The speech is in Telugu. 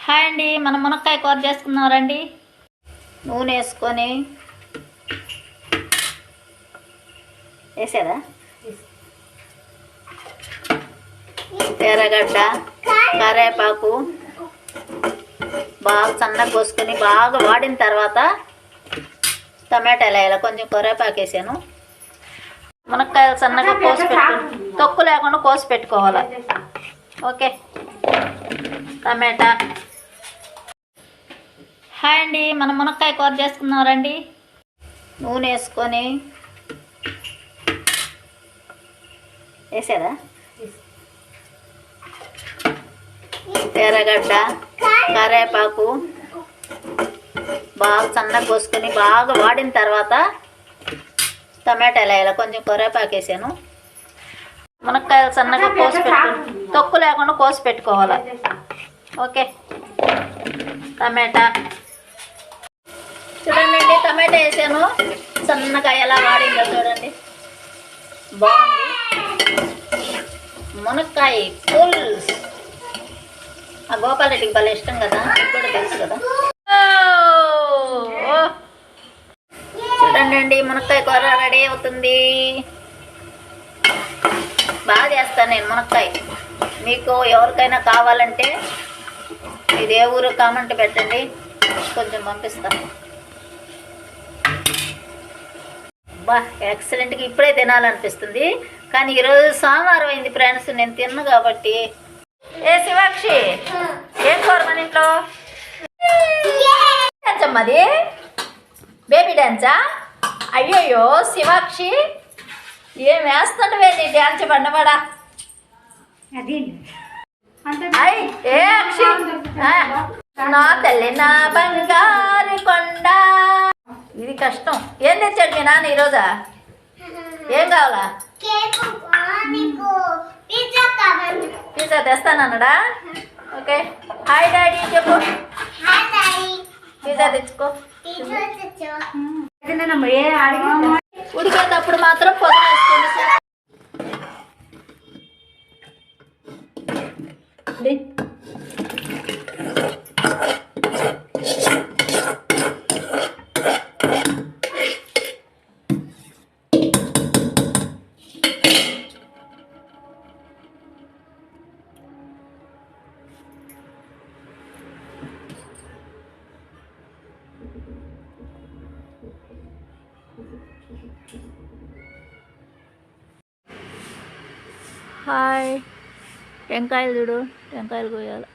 హాయ్ అండి, మనం మునక్కాయ కూర చేసుకుందాం రండి. నూనె వేసుకొని వేసేదా ఎర్రగడ్డ, కరివేపాకు బాగా సన్నగా కోసుకొని బాగా వాడిన తర్వాత టమాటాలు వేయాలి. కొంచెం కరివేపాకు వేసాను. మునక్కాయలు సన్నగా కోసి పెట్టుకుని తొక్కు లేకుండా కోసి పెట్టుకోవాలి. ఓకే, టమాటా. హాయ్ అండి, మనం మునక్కాయ కూర చేసుకుందాం రండి. నూనె వేసుకొని వేసేదా ఎర్రగడ్డ, కరివేపాకు బాగా సన్నగా కోసుకొని బాగా వాడిన తర్వాత టమాటాలు వేయాలి. కొంచెం కరివేపాకు వేసాను. మునక్కాయలు సన్నగా కోసి పెట్టుకుని తొక్కు లేకుండా కోసి పెట్టుకోవాలి. ఓకే, టమాటా. చూడండి, టమాటా వేసాను. సన్నగా ఎలా వాడిందో చూడండి, బాగుంది. మునక్కాయ పులుసు ఆ గోపాల్ రెడ్డికి భలే ఇష్టం కదా, మీకు కూడా తెలుసు కదా. చూడండి, మునక్కాయ కూర రెడీ అవుతుంది. బాగా చేస్తాను నేను మునక్కాయ. మీకు ఎవరికైనా కావాలంటే ఇది ఏ ఊరు కామెంట్ పెట్టండి, కొంచెం పంపిస్తాను. బా ఎక్సలెంట్గా ఇప్పుడే తినాలనిపిస్తుంది. కానీ ఈరోజు సోమవారం అయింది ఫ్రెండ్స్, నేను తిన్ను కాబట్టి. ఏ శివాక్షి, ఏం కూర మన ఇంట్లో? డాన్స్ అమ్మది, బేబీ డాన్సా? అయ్యయ్యో శివాక్షి, ఏం వేస్తుండవే నీ డాన్స్ బండబడా. ఏ అక్షి, నా తల్లి నా బంగారు కొండ. ఇది కష్టం. ఏం తెచ్చాడు మీ నాన్న ఈరోజా? ఏం కావాలా? పిజ్జా తెస్తానన్నాడా? ఓకే, హాయ్ డాడీ చెప్పు. పిజ్జా తెచ్చుకో. ఉడికేటప్పుడు మాత్రం పొగ వేసుకోండి. హాయ్, టెంకాయలు చూడు, టెంకాయలు కోయాలి.